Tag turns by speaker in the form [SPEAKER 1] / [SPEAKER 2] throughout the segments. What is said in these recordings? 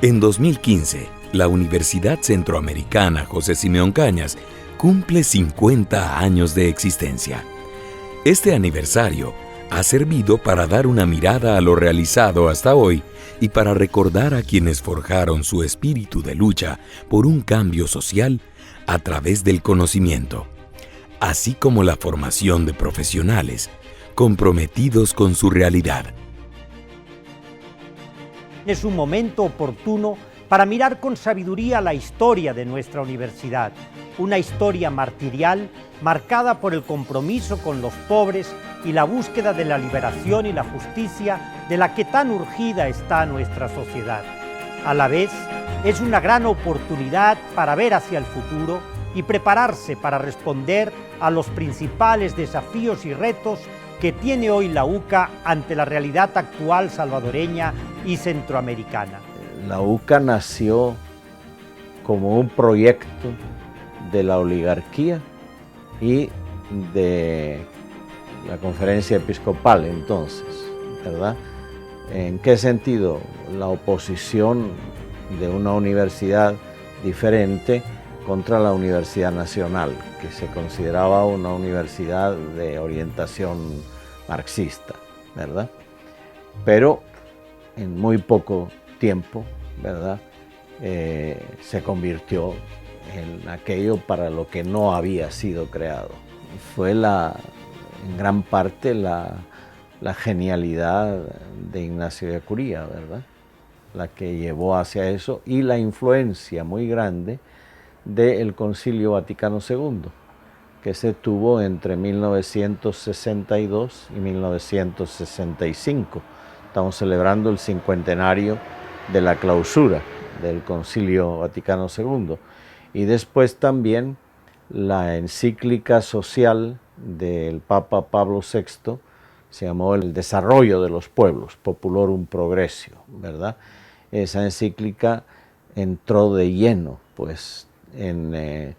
[SPEAKER 1] En 2015, la Universidad Centroamericana José Simeón Cañas cumple 50 años de existencia. Este aniversario ha servido para dar una mirada a lo realizado hasta hoy y para recordar a quienes forjaron su espíritu de lucha por un cambio social a través del conocimiento, así como la formación de profesionales comprometidos con su realidad.
[SPEAKER 2] Es un momento oportuno para mirar con sabiduría la historia de nuestra universidad, una historia martirial marcada por el compromiso con los pobres y la búsqueda de la liberación y la justicia de la que tan urgida está nuestra sociedad. A la vez, es una gran oportunidad para ver hacia el futuro y prepararse para responder a los principales desafíos y retos que tiene hoy la UCA ante la realidad actual salvadoreña y centroamericana.
[SPEAKER 3] La UCA nació como un proyecto de la oligarquía y de la conferencia episcopal entonces, ¿verdad? ¿En qué sentido? La oposición de una universidad diferente contra la Universidad Nacional, que se consideraba una universidad de orientación marxista, ¿verdad? Pero en muy poco tiempo, ¿verdad? Se convirtió en aquello para lo que no había sido creado. Fue en gran parte la genialidad de Ignacio de Ellacuría, ¿verdad? La que llevó hacia eso, y la influencia muy grande del Concilio Vaticano II, que se tuvo entre 1962 y 1965. Estamos celebrando el cincuentenario de la clausura del Concilio Vaticano II. Y después también la encíclica social del Papa Pablo VI, se llamó El desarrollo de los pueblos, Populorum Progressio, ¿verdad? Esa encíclica entró de lleno, pues, en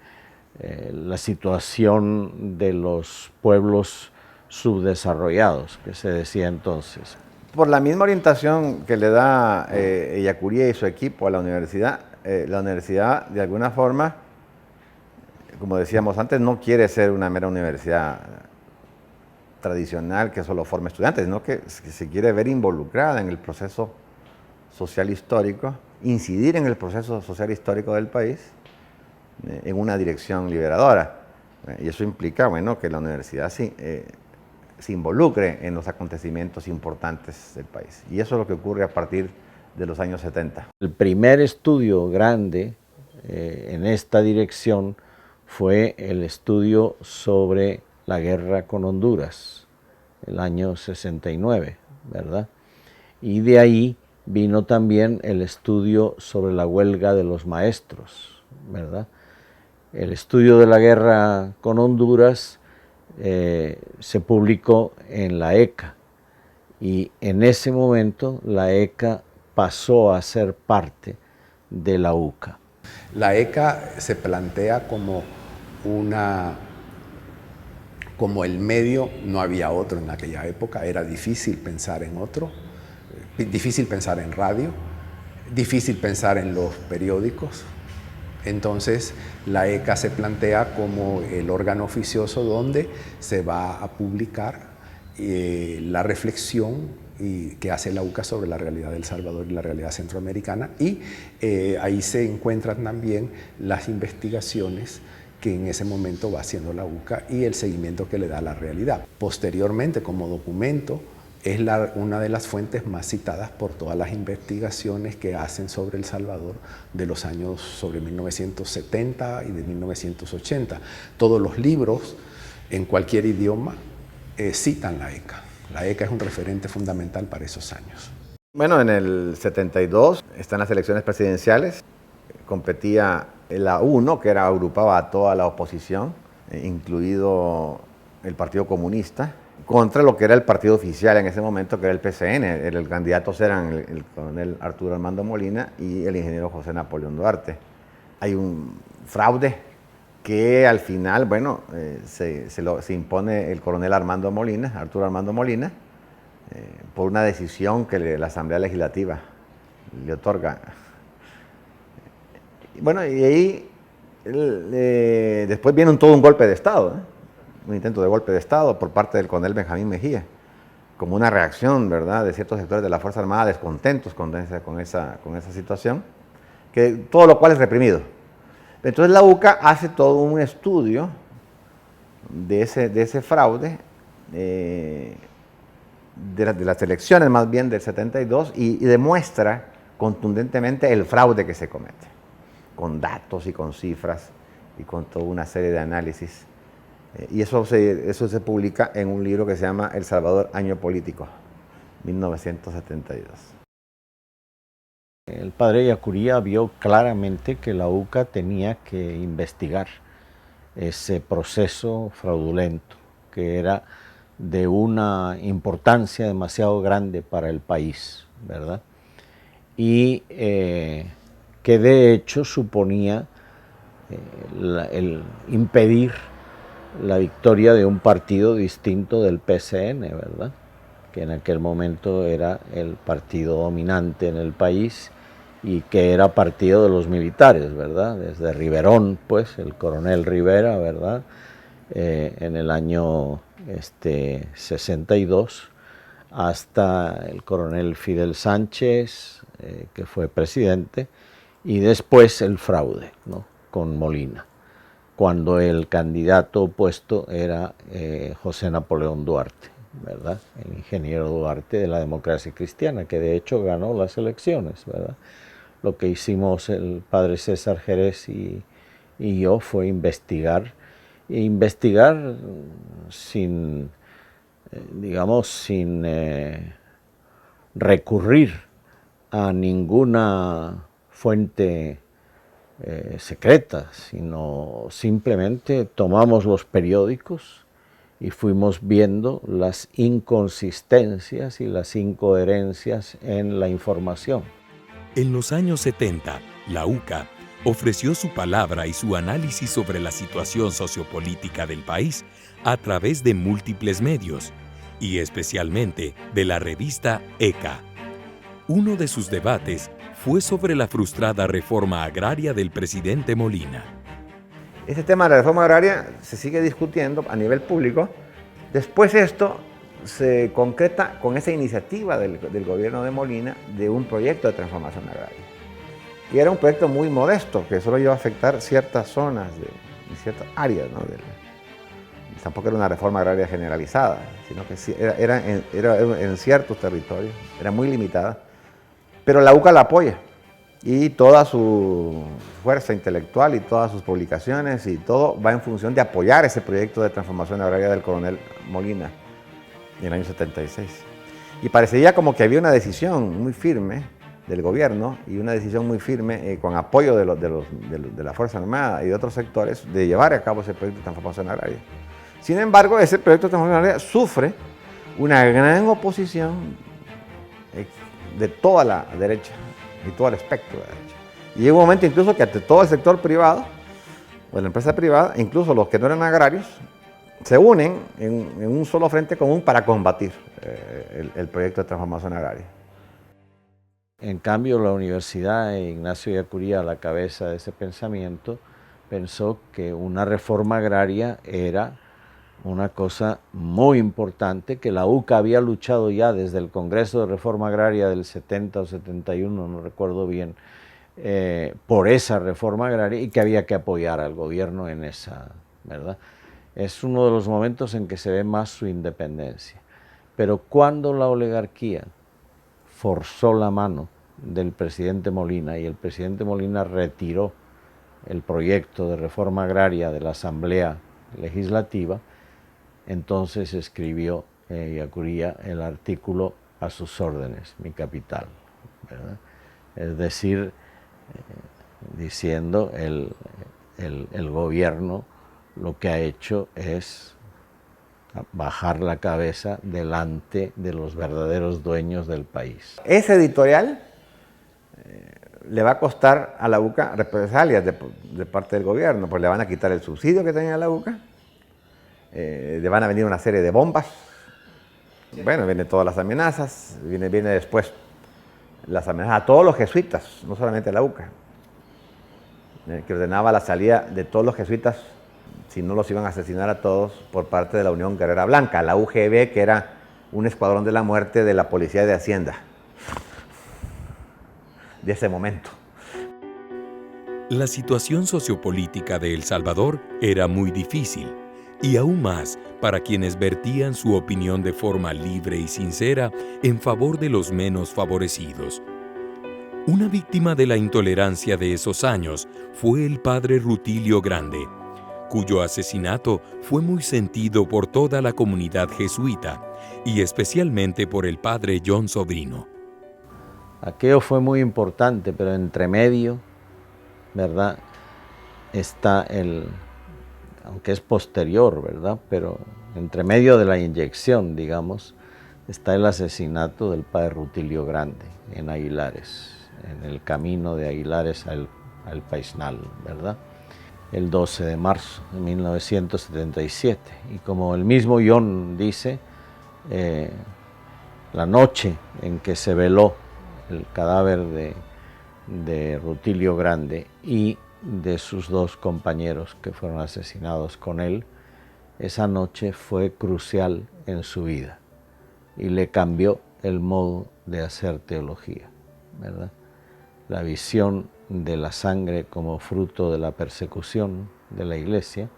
[SPEAKER 3] la situación de los pueblos subdesarrollados, que se decía entonces.
[SPEAKER 4] Por la misma orientación que le da Ellacuría y su equipo a la universidad de alguna forma, como decíamos antes, no quiere ser una mera universidad tradicional que solo forma estudiantes, sino que se quiere ver involucrada en el proceso social histórico, incidir en el proceso social histórico del país en una dirección liberadora. Y eso implica, bueno, que la universidad se involucre en los acontecimientos importantes del país. Y eso es lo que ocurre a partir de los años 70.
[SPEAKER 3] El primer estudio grande en esta dirección fue el estudio sobre la guerra con Honduras, el año 69, ¿verdad? Y de ahí vino también el estudio sobre la huelga de los maestros, ¿verdad? El estudio de la guerra con Honduras se publicó en la ECA, y en ese momento la ECA pasó a ser parte de la UCA.
[SPEAKER 5] La ECA se plantea como el medio, no había otro en aquella época, era difícil pensar en otro, difícil pensar en radio, difícil pensar en los periódicos. Entonces la ECA se plantea como el órgano oficioso donde se va a publicar la reflexión que hace la UCA sobre la realidad de El Salvador y la realidad centroamericana, y ahí se encuentran también las investigaciones que en ese momento va haciendo la UCA y el seguimiento que le da a la realidad. Posteriormente, como documento, es una de las fuentes más citadas por todas las investigaciones que hacen sobre El Salvador de los años sobre 1970 y de 1980. Todos los libros en cualquier idioma citan la ECA. La ECA es un referente fundamental para esos años.
[SPEAKER 4] Bueno, en el 72 están las elecciones presidenciales. Competía la UNO, que agrupaba a toda la oposición, incluido el Partido Comunista, contra lo que era el partido oficial en ese momento, que era el PCN. El candidatos eran el coronel Arturo Armando Molina y el ingeniero José Napoleón Duarte. Hay un fraude que al final, bueno, se impone el coronel Arturo Armando Molina, por una decisión que la Asamblea Legislativa le otorga Bueno, y ahí después viene todo un golpe de Estado, un intento de golpe de Estado por parte del coronel Benjamín Mejía, como una reacción, ¿verdad?, de ciertos sectores de la Fuerza Armada descontentos con esa situación, todo lo cual es reprimido. Entonces la UCA hace todo un estudio de ese fraude, de las elecciones más bien del 72, y demuestra contundentemente el fraude que se comete, con datos y con cifras y con toda una serie de análisis. Y eso se publica en un libro que se llama El Salvador, Año Político, 1972.
[SPEAKER 3] El padre Ellacuría vio claramente que la UCA tenía que investigar ese proceso fraudulento, que era de una importancia demasiado grande para el país, ¿verdad? Y que de hecho suponía el impedir la victoria de un partido distinto del PCN, ¿verdad?, que en aquel momento era el partido dominante en el país y que era partido de los militares, ¿verdad?, desde Riverón, pues, el coronel Rivera, ¿verdad?, en el año 62, hasta el coronel Fidel Sánchez, que fue presidente, y después el fraude, ¿no?, con Molina, cuando el candidato opuesto era José Napoleón Duarte, ¿verdad?, el ingeniero Duarte de la Democracia Cristiana, que de hecho ganó las elecciones, ¿verdad? Lo que hicimos el padre César Jerez y yo fue investigar sin, digamos, sin recurrir a ninguna fuente secreta, sino simplemente tomamos los periódicos y fuimos viendo las inconsistencias y las incoherencias en la información.
[SPEAKER 1] En los años 70, la UCA ofreció su palabra y su análisis sobre la situación sociopolítica del país a través de múltiples medios, y especialmente de la revista ECA. Uno de sus debates fue sobre la frustrada reforma agraria del presidente Molina.
[SPEAKER 4] Este tema de la reforma agraria se sigue discutiendo a nivel público. Después esto se concreta con esa iniciativa del gobierno de Molina de un proyecto de transformación agraria. Y era un proyecto muy modesto, que solo iba a afectar ciertas zonas y ciertas áreas, ¿no? Tampoco era una reforma agraria generalizada, sino que sí, era en ciertos territorios, era muy limitada. Pero la UCA la apoya, y toda su fuerza intelectual y todas sus publicaciones y todo va en función de apoyar ese proyecto de transformación agraria del coronel Molina en el año 76. Y parecería como que había una decisión muy firme del gobierno y una decisión muy firme con apoyo de la Fuerza Armada y de otros sectores de llevar a cabo ese proyecto de transformación agraria. Sin embargo, ese proyecto de transformación agraria sufre una gran oposición de toda la derecha y todo el espectro de la derecha. Y llega un momento incluso que ante todo el sector privado, o la empresa privada, incluso los que no eran agrarios, se unen en un solo frente común para combatir el proyecto de transformación agraria.
[SPEAKER 3] En cambio, la Universidad, Ignacio Ellacuría, a la cabeza de ese pensamiento, pensó que una reforma agraria era una cosa muy importante, que la UCA había luchado ya desde el Congreso de Reforma Agraria del 70 o 71, no recuerdo bien, por esa reforma agraria, y que había que apoyar al gobierno en esa, ¿verdad? Es uno de los momentos en que se ve más su independencia. Pero cuando la oligarquía forzó la mano del presidente Molina y el presidente Molina retiró el proyecto de reforma agraria de la Asamblea Legislativa, entonces escribió Ellacuría el artículo A sus órdenes, mi capital, ¿verdad? Es decir, diciendo el gobierno lo que ha hecho es bajar la cabeza delante de los verdaderos dueños del país.
[SPEAKER 4] Ese editorial le va a costar a la UCA represalias de parte del gobierno, pues le van a quitar el subsidio que tenía la UCA, le van a venir una serie de bombas, bueno, vienen todas las amenazas, viene después las amenazas a todos los jesuitas, no solamente a la UCA. que ordenaba la salida de todos los jesuitas, si no los iban a asesinar a todos, por parte de la Unión Guerrera Blanca, la UGB, que era un escuadrón de la muerte de la Policía de Hacienda de ese momento.
[SPEAKER 1] La situación sociopolítica de El Salvador era muy difícil, y aún más para quienes vertían su opinión de forma libre y sincera en favor de los menos favorecidos. Una víctima de la intolerancia de esos años fue el padre Rutilio Grande, cuyo asesinato fue muy sentido por toda la comunidad jesuita y especialmente por el padre John Sobrino.
[SPEAKER 3] Aquello fue muy importante, pero entre medio, ¿verdad?, está aunque es posterior, ¿verdad?, pero entre medio de la inyección, digamos, está el asesinato del padre Rutilio Grande en Aguilares, en el camino de Aguilares al Paisnal, ¿verdad?, el 12 de marzo de 1977. Y como el mismo John dice, la noche en que se veló el cadáver de Rutilio Grande y de sus dos compañeros que fueron asesinados con él, esa noche fue crucial en su vida y le cambió el modo de hacer teología, ¿verdad? La visión de la sangre como fruto de la persecución de la Iglesia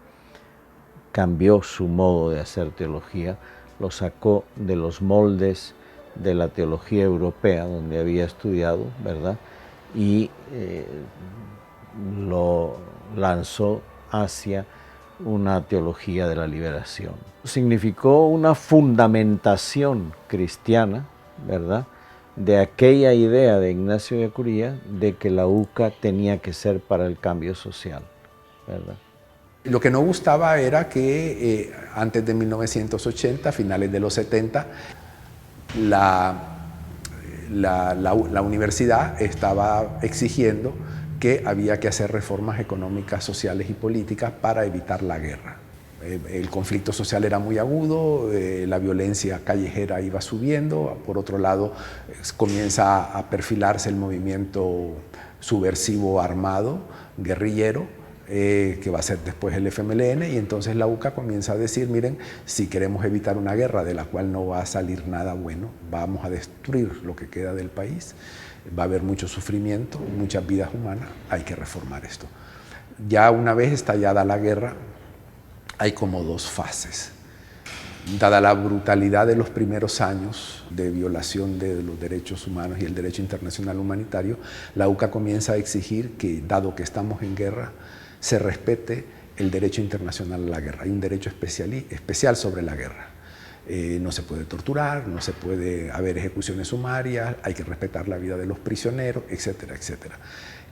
[SPEAKER 3] cambió su modo de hacer teología, lo sacó de los moldes de la teología europea donde había estudiado, ¿verdad?, y lo lanzó hacia una teología de la liberación. Significó una fundamentación cristiana, ¿verdad?, de aquella idea de Ignacio de Acuría de que la UCA tenía que ser para el cambio social, ¿verdad?
[SPEAKER 5] Lo que no gustaba era que antes de 1980, finales de los 70, la universidad estaba exigiendo que había que hacer reformas económicas, sociales y políticas para evitar la guerra. El conflicto social era muy agudo, la violencia callejera iba subiendo, por otro lado comienza a perfilarse el movimiento subversivo armado, guerrillero, que va a ser después el FMLN, y entonces la UCA comienza a decir, miren, si queremos evitar una guerra de la cual no va a salir nada bueno, vamos a destruir lo que queda del país, va a haber mucho sufrimiento, muchas vidas humanas, hay que reformar esto. Ya una vez estallada la guerra, hay como dos fases. Dada la brutalidad de los primeros años de violación de los derechos humanos y el derecho internacional humanitario, la UCA comienza a exigir que, dado que estamos en guerra, se respete el derecho internacional a la guerra. Hay un derecho especial sobre la guerra. No se puede torturar, no se puede haber ejecuciones sumarias, hay que respetar la vida de los prisioneros, etcétera, etcétera.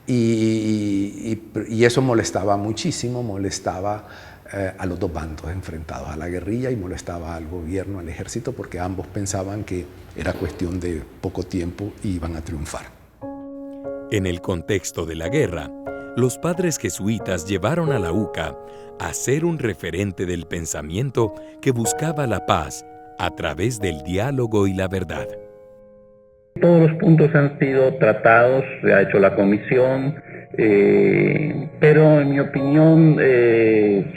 [SPEAKER 5] Y eso molestaba muchísimo, molestaba a los dos bandos enfrentados, a la guerrilla, y molestaba al gobierno, al ejército, porque ambos pensaban que era cuestión de poco tiempo y iban a triunfar.
[SPEAKER 1] En el contexto de la guerra, los padres jesuitas llevaron a la UCA a ser un referente del pensamiento que buscaba la paz a través del diálogo y la verdad.
[SPEAKER 6] Todos los puntos han sido tratados, se ha hecho la comisión, pero en mi opinión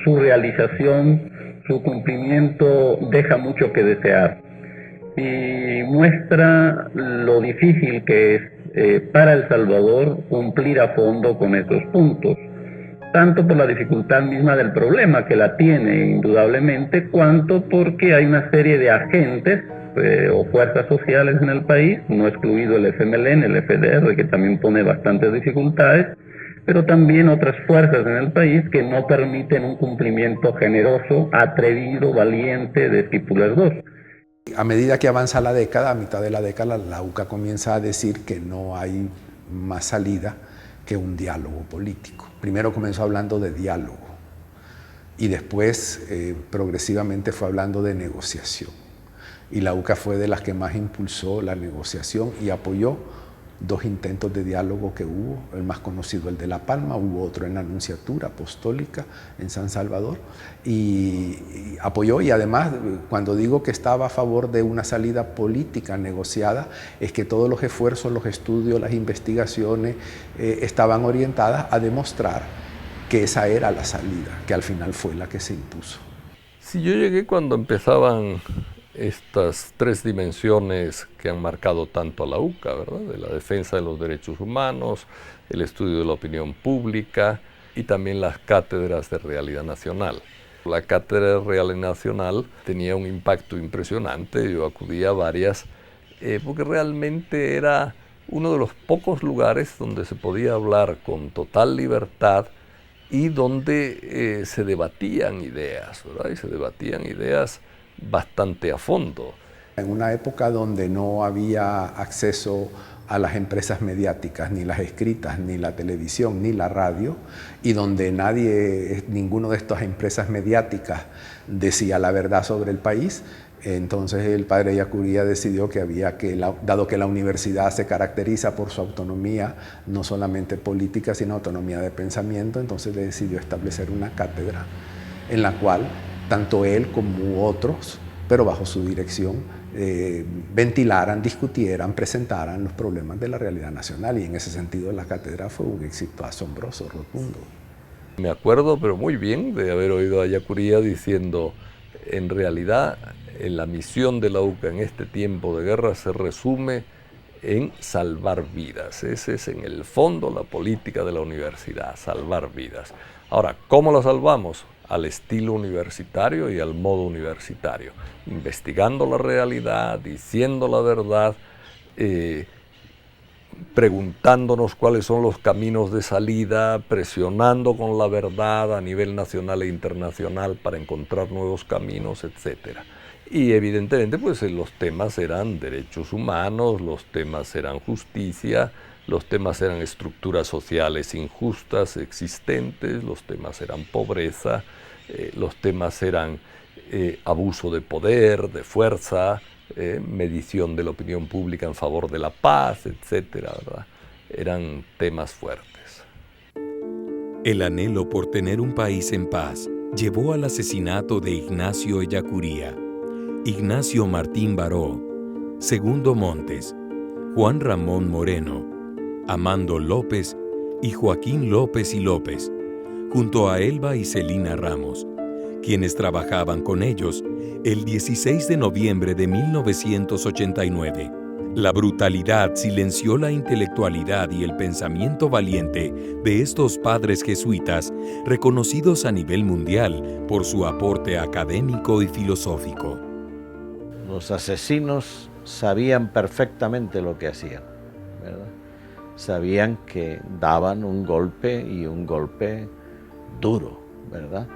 [SPEAKER 6] su realización, su cumplimiento deja mucho que desear y muestra lo difícil que es para El Salvador cumplir a fondo con esos puntos, tanto por la dificultad misma del problema, que la tiene indudablemente, cuanto porque hay una serie de agentes o fuerzas sociales en el país, no excluido el FMLN, el FDR, que también pone bastantes dificultades, pero también otras fuerzas en el país que no permiten un cumplimiento generoso, atrevido, valiente de Esquipulas II.
[SPEAKER 5] A medida que avanza la década, a mitad de la década, la UCA comienza a decir que no hay más salida que un diálogo político. Primero comenzó hablando de diálogo y después progresivamente fue hablando de negociación. Y la UCA fue de las que más impulsó la negociación y apoyó 2 intentos de diálogo que hubo, el más conocido el de La Palma, hubo otro en la Nunciatura Apostólica en San Salvador, y apoyó, y además cuando digo que estaba a favor de una salida política negociada, es que todos los esfuerzos, los estudios, las investigaciones estaban orientadas a demostrar que esa era la salida, que al final fue la que se impuso.
[SPEAKER 7] Sí, yo llegué cuando empezaban estas 3 dimensiones que han marcado tanto a la UCA, ¿verdad? De la defensa de los derechos humanos, el estudio de la opinión pública y también las cátedras de realidad nacional. La cátedra de realidad nacional tenía un impacto impresionante, yo acudía a varias, porque realmente era uno de los pocos lugares donde se podía hablar con total libertad y donde se debatían ideas, ¿verdad? Y se debatían ideas bastante a fondo.
[SPEAKER 5] En una época donde no había acceso a las empresas mediáticas, ni las escritas, ni la televisión, ni la radio, y donde ninguno de estas empresas mediáticas decía la verdad sobre el país, entonces el padre Ellacuría decidió que había que, dado que la universidad se caracteriza por su autonomía, no solamente política, sino autonomía de pensamiento, entonces decidió establecer una cátedra en la cual tanto él como otros, pero bajo su dirección, ventilaran, discutieran, presentaran los problemas de la realidad nacional, y en ese sentido la cátedra fue un éxito asombroso, rotundo.
[SPEAKER 7] Me acuerdo, pero muy bien, de haber oído a Ellacuría diciendo, en realidad, la misión de la UCA en este tiempo de guerra se resume en salvar vidas. Ese es en el fondo la política de la universidad, salvar vidas. Ahora, ¿cómo la salvamos? Al estilo universitario y al modo universitario, investigando la realidad, diciendo la verdad, preguntándonos cuáles son los caminos de salida, presionando con la verdad a nivel nacional e internacional para encontrar nuevos caminos, etc. Y evidentemente pues los temas eran derechos humanos, los temas eran justicia, los temas eran estructuras sociales injustas existentes, los temas eran pobreza, los temas eran abuso de poder, de fuerza, medición de la opinión pública en favor de la paz, etcétera, ¿verdad? Eran temas fuertes.
[SPEAKER 1] El anhelo por tener un país en paz llevó al asesinato de Ignacio Ellacuría, Ignacio Martín Baró, Segundo Montes, Juan Ramón Moreno, Amando López y Joaquín López y López, junto a Elba y Celina Ramos, quienes trabajaban con ellos el 16 de noviembre de 1989. La brutalidad silenció la intelectualidad y el pensamiento valiente de estos padres jesuitas, reconocidos a nivel mundial por su aporte académico y filosófico.
[SPEAKER 3] Los asesinos sabían perfectamente lo que hacían, ¿verdad? Sabían que daban un golpe, y un golpe duro, ¿verdad?,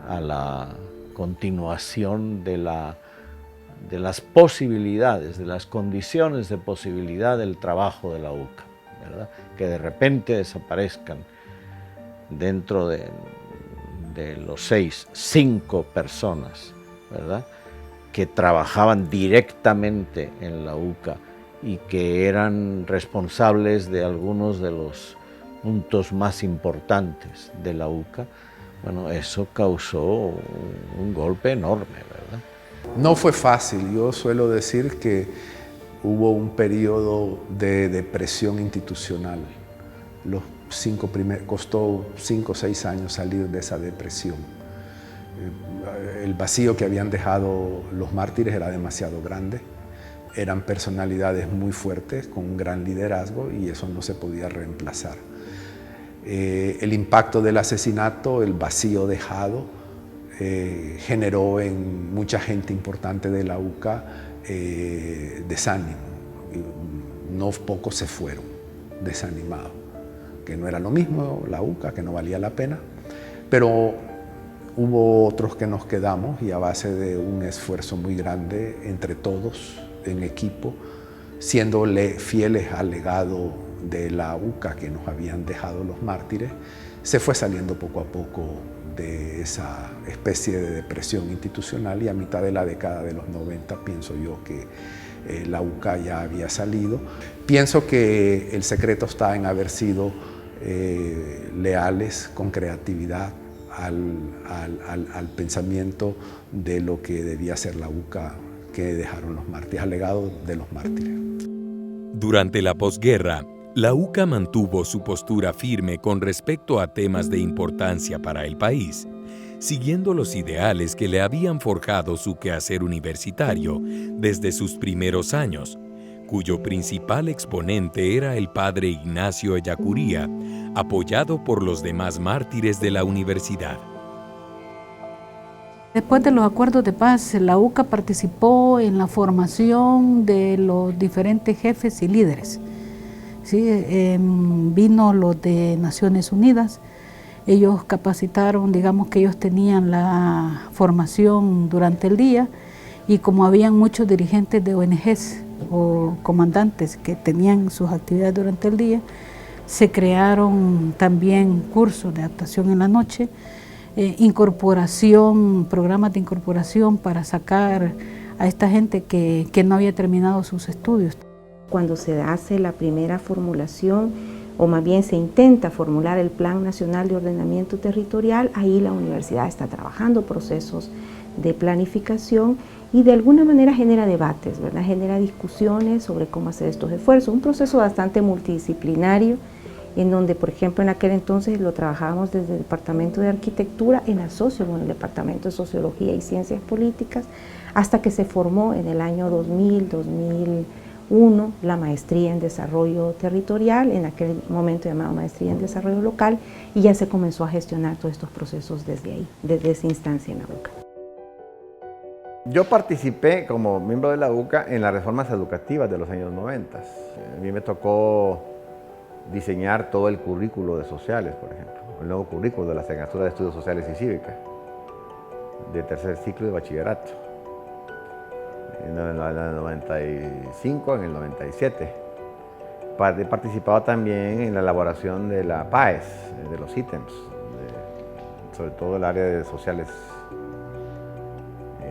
[SPEAKER 3] a la continuación de las posibilidades, de las condiciones de posibilidad del trabajo de la UCA, ¿verdad? Que de repente desaparezcan dentro de los 5 personas, ¿verdad?, que trabajaban directamente en la UCA y que eran responsables de algunos de los puntos más importantes de la UCA. Bueno, eso causó un golpe enorme, ¿verdad?
[SPEAKER 5] No fue fácil. Yo suelo decir que hubo un periodo de depresión institucional. Costó 5 o 6 años salir de esa depresión. El vacío que habían dejado los mártires era demasiado grande. Eran personalidades muy fuertes, con un gran liderazgo, y eso no se podía reemplazar. El impacto del asesinato, el vacío dejado, generó en mucha gente importante de la UCA desánimo. No pocos se fueron desanimados, que no era lo mismo la UCA, que no valía la pena, pero hubo otros que nos quedamos, y a base de un esfuerzo muy grande entre todos, en equipo, siendo fieles al legado de la UCA que nos habían dejado los mártires, se fue saliendo poco a poco de esa especie de depresión institucional, y a mitad de la década de los 90 pienso yo que la UCA ya había salido. Pienso que el secreto está en haber sido leales, con creatividad, al pensamiento de lo que debía ser la UCA que dejaron los mártires, al legado de los mártires.
[SPEAKER 1] Durante la posguerra, la UCA mantuvo su postura firme con respecto a temas de importancia para el país, siguiendo los ideales que le habían forjado su quehacer universitario desde sus primeros años, cuyo principal exponente era el padre Ignacio Ellacuría, apoyado por los demás mártires de la universidad.
[SPEAKER 8] Después de los acuerdos de paz, la UCA participó en la formación de los diferentes jefes y líderes. ¿Sí? Vino los de Naciones Unidas, ellos capacitaron, digamos que ellos tenían la formación durante el día, y como habían muchos dirigentes de ONGs o comandantes que tenían sus actividades durante el día, se crearon también cursos de adaptación en la noche, programas de incorporación para sacar a esta gente que no había terminado sus estudios.
[SPEAKER 9] Cuando se hace la primera formulación, o más bien se intenta formular el Plan Nacional de Ordenamiento Territorial, ahí la universidad está trabajando procesos de planificación y de alguna manera genera debates, ¿verdad? Genera discusiones sobre cómo hacer estos esfuerzos. Un proceso bastante multidisciplinario, en donde, por ejemplo, en aquel entonces lo trabajábamos desde el Departamento de Arquitectura en asocio con el Departamento de Sociología y Ciencias Políticas, hasta que se formó en el año 2000-2001 la Maestría en Desarrollo Territorial, en aquel momento llamada Maestría en Desarrollo Local, y ya se comenzó a gestionar todos estos procesos desde ahí, desde esa instancia en la UCA.
[SPEAKER 4] Yo participé como miembro de la UCA en las reformas educativas de los años 90. A mí me tocó diseñar todo el currículo de sociales, por ejemplo, el nuevo currículo de la Asignatura de Estudios Sociales y Cívica, de tercer ciclo de bachillerato, en el 95, en el 97. He participado también en la elaboración de la PAES, de los ítems, sobre todo el área de sociales,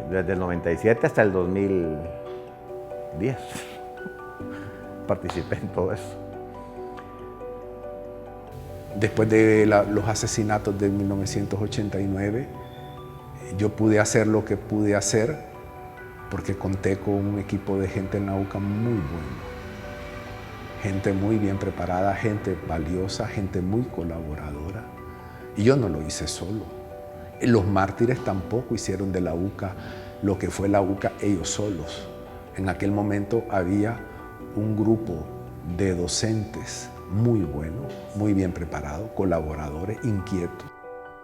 [SPEAKER 4] desde el 97 hasta el 2010. Participé en todo eso.
[SPEAKER 5] Después de los asesinatos de 1989, yo pude hacer lo que pude hacer porque conté con un equipo de gente en la UCA muy bueno, gente muy bien preparada, gente valiosa, gente muy colaboradora. Y yo no lo hice solo. Los mártires tampoco hicieron de la UCA lo que fue la UCA ellos solos. En aquel momento había un grupo de docentes muy bueno, muy bien preparado, colaboradores, inquietos.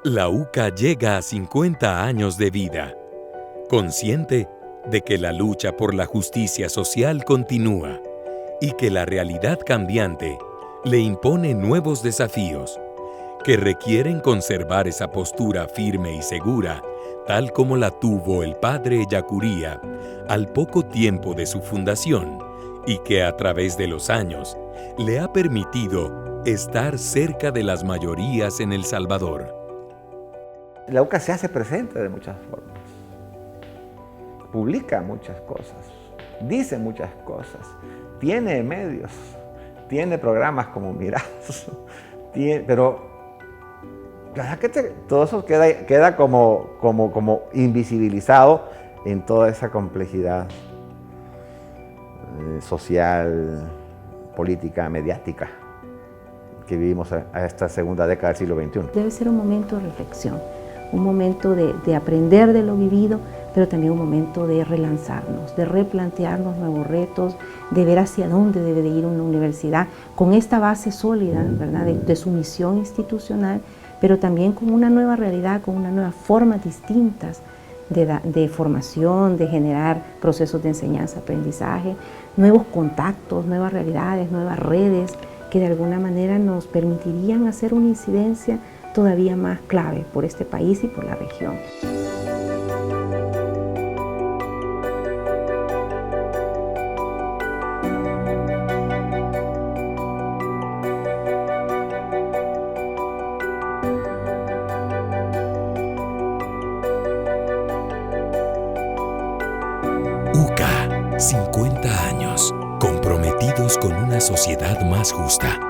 [SPEAKER 1] La UCA llega a 50 años de vida, consciente de que la lucha por la justicia social continúa y que la realidad cambiante le impone nuevos desafíos que requieren conservar esa postura firme y segura, tal como la tuvo el padre Ellacuría al poco tiempo de su fundación y que a través de los años le ha permitido estar cerca de las mayorías en El Salvador.
[SPEAKER 4] La UCA se hace presente de muchas formas, publica muchas cosas, dice muchas cosas, tiene medios, tiene programas como Miradas, pero todo eso queda como invisibilizado en toda esa complejidad social, política, mediática que vivimos a esta segunda década del siglo XXI.
[SPEAKER 9] Debe ser un momento de reflexión, un momento de aprender de lo vivido, pero también un momento de relanzarnos, de replantearnos nuevos retos, de ver hacia dónde debe de ir una universidad con esta base sólida, ¿verdad?, de su misión institucional, pero también con una nueva realidad, con una nueva formas distintas de formación, de generar procesos de enseñanza-aprendizaje, nuevos contactos, nuevas realidades, nuevas redes que de alguna manera nos permitirían hacer una incidencia todavía más clave por este país y por la región.
[SPEAKER 1] UCA, 50 años, comprometidos con una sociedad más justa.